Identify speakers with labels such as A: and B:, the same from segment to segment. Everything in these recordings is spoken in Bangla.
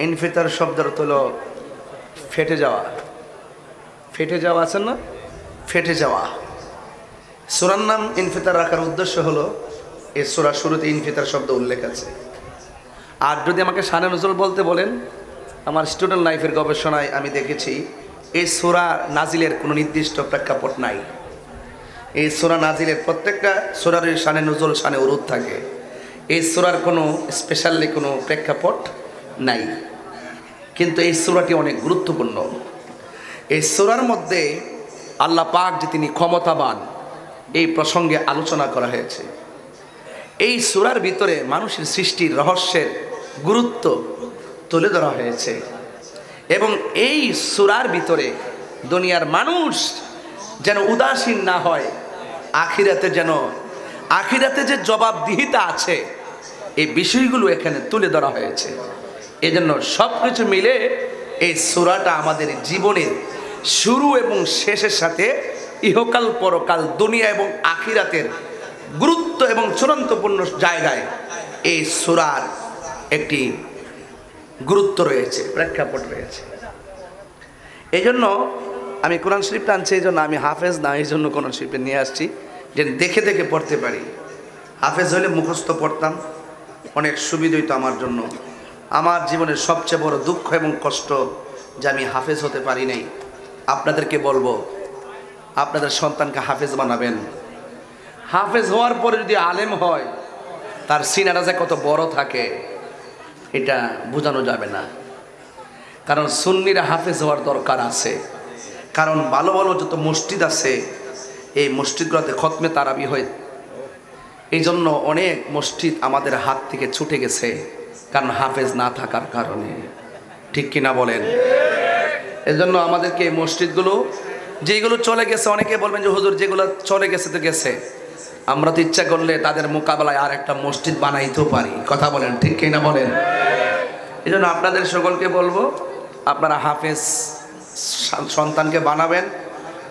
A: ইনফিতার শব্দের অর্থ হলো ফেটে যাওয়া। ফেটে যাওয়া আছে না, ফেটে যাওয়া। সূরার নাম ইনফিতার রাখার উদ্দেশ্য হলো এই সূরার শুরুতে ইনফিতার শব্দ উল্লেখ আছে। আর যদি আমাকে শানে নজরুল বলতে বলেন, আমার স্টুডেন্ট লাইফের গবেষণায় আমি দেখেছি এই সূরা নাজিলের কোনো নির্দিষ্ট প্রেক্ষাপট নাই। এই সূরা নাজিলের প্রত্যেকটা সূরার শানে নজরুল, শানে উরুদ থাকে। এই সূরার কোনো স্পেশালি কোনো প্রেক্ষাপট নাই, কিন্তু এই সূরাটি অনেক গুরুত্বপূর্ণ। এই সূরার মধ্যে আল্লাহ পাক যে তিনি ক্ষমতাবান, এই প্রসঙ্গে আলোচনা করা হয়েছে। এই সূরার ভিতরে মানুষের সৃষ্টির রহস্যের গুরুত্ব তুলে ধরা হয়েছে, এবং এই সূরার ভিতরে দুনিয়ার মানুষ যেন উদাসীন না হয়, আখিরাতে যে জবাবদিহিতা আছে, এই বিষয়গুলো এখানে তুলে ধরা হয়েছে। এজন্য সব কিছু মিলে এই সূরাটা আমাদের জীবনের শুরু এবং শেষের সাথে ইহকাল পরকাল, দুনিয়া এবং আখিরাতের গুরুত্ব এবং চূড়ান্তপূর্ণ জায়গায় এই সূরার একটি গুরুত্ব রয়েছে, প্রেক্ষাপট রয়েছে। এই জন্য আমি কোরআন শরীফটা আনছি, এই জন্য আমি হাফেজ না, এই জন্য কোরআন শরীফে নিয়ে আসছি যে দেখে দেখে পড়তে পারি। হাফেজ হলে মুখস্থ পড়তাম, অনেক সুবিধা হইতো আমার জন্য। আমার জীবনের সবচেয়ে বড় দুঃখ এবং কষ্ট যে আমি হাফেজ হতে পারি নাই। আপনাদেরকে বলবো, আপনাদের সন্তানকে হাফেজ বানাবেন। হাফেজ হওয়ার পরে যদি আলেম হয়, তার সিনারা যে কত বড় থাকে এটা বোঝানো যাবে না। কারণ সুন্নিরা হাফেজ হওয়ার দরকার আছে। কারণ ভালো ভালো যত মসজিদ আছে, এই মসজিদগুলোতে খতমে তারাবি হয়। এই জন্য অনেক মসজিদ আমাদের হাত থেকে ছুটে গেছে, কারণ হাফেজ না থাকার কারণে। ঠিক কিনা বলেন? এজন্য আমাদেরকে এই মসজিদগুলো যেগুলো চলে গেছে, অনেকে বলবেন যে হুজুর যেগুলো চলে গেছে তো গেছে, আমরা তো ইচ্ছা করলে তাদের মোকাবেলায় আর একটা মসজিদ বানাইতেও পারি। কথা বলেন, ঠিক কিনা বলেন? এই জন্য আপনাদের সকলকে বলবো, আপনারা হাফেজ সন্তানকে বানাবেন,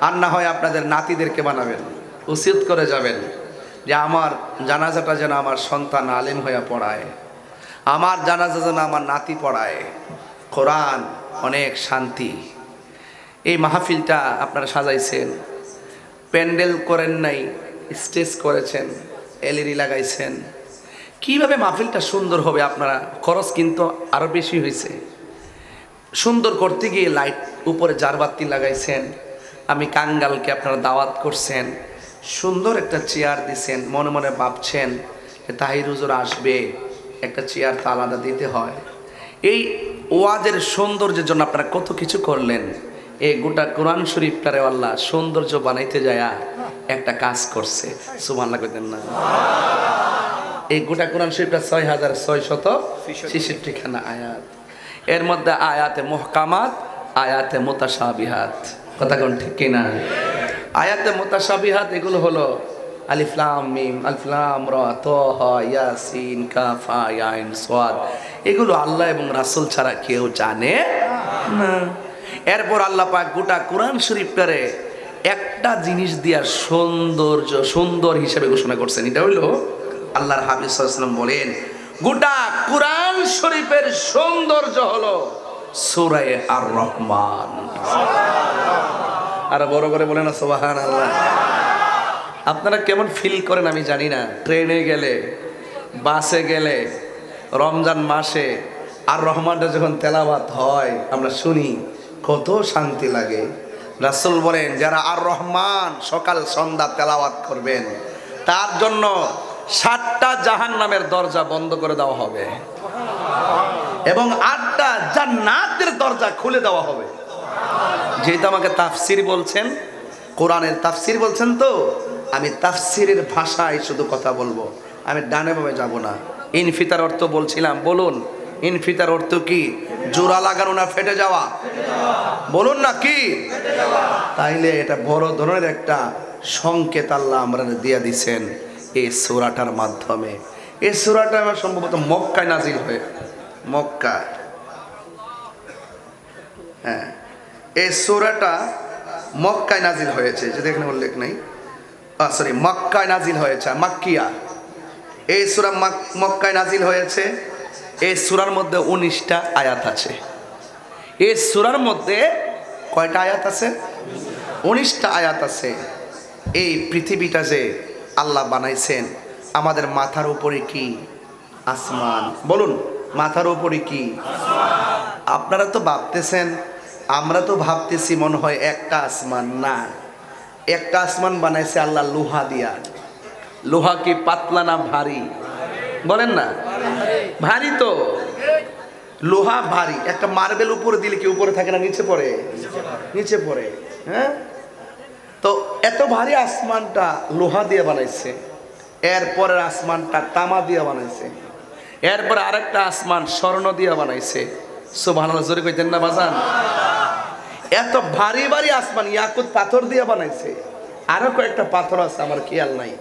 A: আর না হয় আপনাদের নাতিদেরকে বানাবেন। উচিত করে যাবেন যে আমার জানাজাটা যেন আমার সন্তান আলেম হয়ে পড়ায়, আমার জানাজা যেন আমার নাতি পড়ায়। কোরআন অনেক শান্তি। এই মাহফিলটা আপনারা সাজাইছেন, প্যান্ডেল করেন নাই, স্টেজ করেছেন, এলইডি লাগাইছেন। কিভাবে মাহফিলটা সুন্দর হবে? আপনারা খরচ কিন্তু আরও বেশি হয়েছে। সুন্দর করতে গিয়ে লাইট উপরে জারবাতি লাগাইছেন, আমি কাঙ্গালকে আপনারা দাওয়াত করছেন, সুন্দর একটা চেয়ার দিছেন, মনে মনে ভাবছেন যে তাহির হুজুর আসবে, একটা চেয়ার তো আলাদা দিতে হয়। এই ওয়াজের সৌন্দর্যের জন্য আপনারা কত কিছু করলেন। এই গোটা কোরআন শরীফটারে আল্লাহ সৌন্দর্য বানাইতে যায়া একটা কাজ করছে। সুবহানাল্লাহ কইতেন না? এই গোটা কোরআন শরীফটা 6666 খানা আয়াত। এর মধ্যে আয়াতে মুহকামাত, আয়াতে মুতাশাবিহাত। কথা কোন ঠিক কিনা? আয়াতে মুতাশাবিহাত এগুলো হলো আলিফ লাম মিম, আলিফ লাম রা, তাহা, ইয়াসিন, কাফ, হা, ইয়া আইন, সাদ। এগুলো আল্লাহ এবং রাসূল ছাড়া কেউ জানে না। এরপর আল্লাহ পাক গোটা কোরআন শরীফটারে একটা জিনিস দিয়া সুন্দর হিসেবে ঘোষণা করছেন। এটা হইলো আল্লাহর হাবিব সাল্লাল্লাহু আলাইহি ওয়াসাল্লাম বলেন, গোটা কোরআন শরীফের সৌন্দর্য হলো সূরা আর রহমান। আর বড় করে বলেন না সুবহানাল্লাহ। আপনারা কেমন ফিল করেন আমি জানি না। ট্রেনে গেলে, বাসে গেলে, রমজান মাসে আর রহমানটা যখন তেলাওয়াত হয় আমরা শুনি, কত শান্তি লাগে। রাসূল বলেন, যারা আর রহমান সকাল সন্ধ্যা তেলাওয়াত করবেন, তার জন্য 7টা জাহান্নামের দরজা বন্ধ করে দেওয়া হবে এবং 8টা জান্নাতের দরজা খুলে দেওয়া হবে। যেহেতু আমাকে তাফসির বলছেন, কোরআনের তাফসির বলছেন, তো আমি তাফসিরের ভাষায় শুধু কথা বলবো, আমি ডানে বামে যাব না। ইনফিতার অর্থ বলছিলাম, বলুন ইনফিতার অর্থ কি? জোড়া লাগানো না ফেটে যাওয়া? বলুন না কি? তাইলে এটা বড় ধরনের একটা সংকেত আল্লাহ আমরা দিয়ে দিচ্ছেন এই সূরাটার মাধ্যমে। এই সূরাটা আমার সম্ভবত মক্কায় নাজিল হয়ে, মক্কা, হ্যাঁ, এই সূরাটা মক্কায় নাজিল হয়েছে, যদি এখানে উল্লেখ নেই, সরি মক্কায় নাজিল হয়েছে, মাক্কিয়া। এই সূরা মক্কায় নাজিল হয়েছে এই সূরার মধ্যে 19টা আয়াত আছে। এই সূরার মধ্যে কয়টা আয়াত আছে? 19টা আয়াত আছে। এই পৃথিবীটা যে আল্লাহ বানাইছেন, আমাদের মাথার উপরে কি আসমান? বলুন, মাথার উপরে কি আসমান? আপনারা তো ভাবতেছেন, আমরা তো ভাবতেছি মনে হয় একটা আসমান। না, একটা আসমান বানাইছে আল্লাহ লোহা দিয়া। লোহা কি পাতলা না ভারী? বলেন না, ভারী তো। লোহা ভারী। একটা মার্বেল উপরে দিলে কি উপরে থাকে না নিচে পড়ে? নিচে পড়ে। হ্যাঁ, তো এত ভারী আসমানটা লোহা দিয়ে বানাইছে। এরপরের আসমানটা তামা দিয়ে বানাইছে। এরপরে আরেকটা আসমান স্বর্ণ দিয়ে বানাইছে। সুবহানাল্লাহ, জোরে কইতেন না বাজান? এত ভারী ভারী আসমান ইয়াকুত পাথর দিয়ে বানাইছে। আরো কয়েকটা পাথর আছে আমার খেয়াল নাই।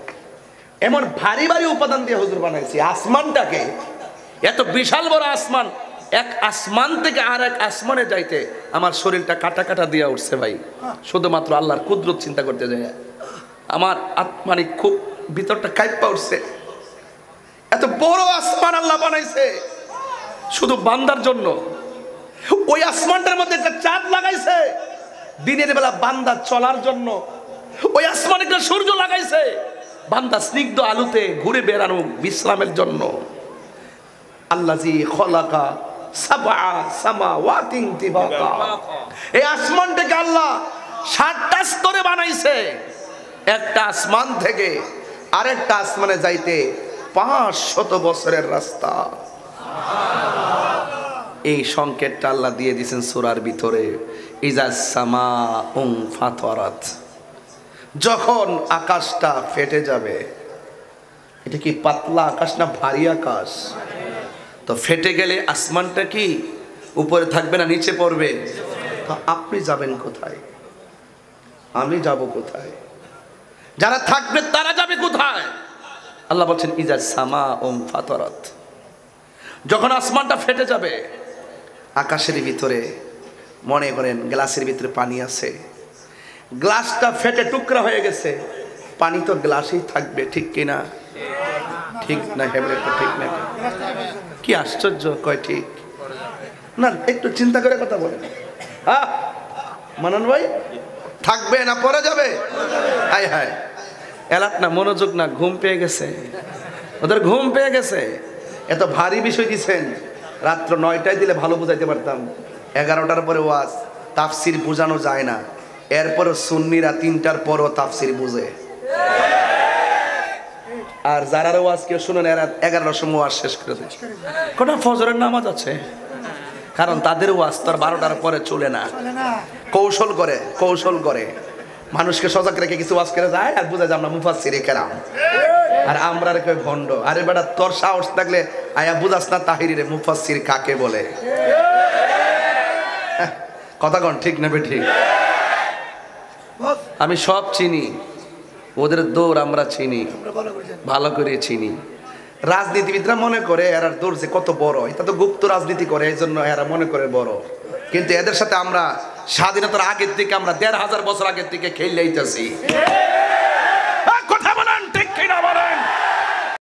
A: এমন ভারী ভারী উপাদান দিয়ে হুজুর বানাইছে আসমানটাকে। এত বিশাল বড় আসমান, এক আসমান থেকে আর এক আসমানে যাইতে আমার শরীরটা কাটা কাটা দিয়া উঠছে ভাই, শুধুমাত্র আল্লাহর কুদরত চিন্তা করতে যায়। আমার মানে খুব ভিতরটা কাঁপা উঠছে। এত বড় আসমান আল্লাহ বানাইছে শুধু বান্দার জন্য। ওই আসমানটার মধ্যে একটা চাঁদ লাগাইছে দিনের বেলা বান্দা চলার জন্য। ওই আসমানে একটা সূর্য লাগাইছে বান্দা স্নিগ্ধ আলোতে ঘুরে বেড়ানো বিশ্রামের জন্য। আল্লাযী খলাকা সাবআ সামাওয়াতিন তিবাকা। এই আসমানটাকে আল্লাহ 7টা স্তরে বানাইছে। একটা আসমান থেকে আরেকটা আসমানে যাইতে 500 বছরের রাস্তা। এই সংকেতটা আল্লাহ দিয়ে দিয়েছেন সূরার ভিতরে। ইজাস সামাউন ফাতারাত, যখন আকাশটা ফেটে যাবে। এটা কি পাতলা আকাশ না ভারী আকাশ? তো ফেটে গেলে আসমানটা কি উপরে থাকবে না নিচে পড়বে? তো আপনি যাবেন কোথায়? আমি যাব কোথায়? যারা থাকবে তারা যাবে কোথায়? আল্লাহ বলছেন ইজাস সামাউন ফাতারাত, যখন আসমানটা ফেটে যাবে। আকাশের ভিতরে মনে করেন গ্লাসের ভিতরে পানি আছে, গ্লাসটা ফেটে টুকরা হয়ে গেছে, পানি তো গ্লাসেই থাকবে, ঠিক কিনা? ঠিক না? হেবলে তো ঠিক না? কি আশ্চর্য, কয় ঠিক না? একটু চিন্তা করে কথা বলেন। মানন ভাই, থাকবে না পরে যাবে? হায় হায়, এলাক না, মনোযোগ না, ঘুম পেয়ে গেছে ওদের, ঘুম পেয়ে গেছে। এত ভারী বিষয় দিচ্ছেন। রাত্র 9টায় দিলে ভালো বুঝাইতে পারতাম। 11টার পরে ওয়াজ তাফসির বোঝানো যায় না। এরপরে সুন্নিরা 3টার পরও তাফসির বুঝে। আর যারা ওয়াজ কেউ শুনেন এরা 11টার সময় ওয়াজ শেষ করে দেয়। কোটা ফজরের নামাজ আছে, কারণ তাদের ওয়াজ তো 12টার পরে চলে না। কৌশল করে, কৌশল করে মানুষকে সজাগ রেখে কিছু ওয়াজ করে যায় আর বুঝা যায় আমরা মুফাসসিরে কেরাম, আর আমরা রেখে ভণ্ড। আরে বেটা, তোর সাহস থাকলে আয়া বুঝাস না তাহিরি রে মুফাসসির কাকে বলে? কথা কন ঠিক না ঠিক? আমি সব চিনি, ওদের দৌড় আমরা চিনি, ভালো করে চিনি। রাজনীতিবিদরা মনে করে এরা দৌড় যে কত বড়, এটা তো গুপ্ত রাজনীতি করে, এই জন্য এরা মনে করে বড়। কিন্তু এদের সাথে আমরা স্বাধীনতার আগের থেকে, আমরা 1500 বছর আগের থেকে খেলে আইতাছি।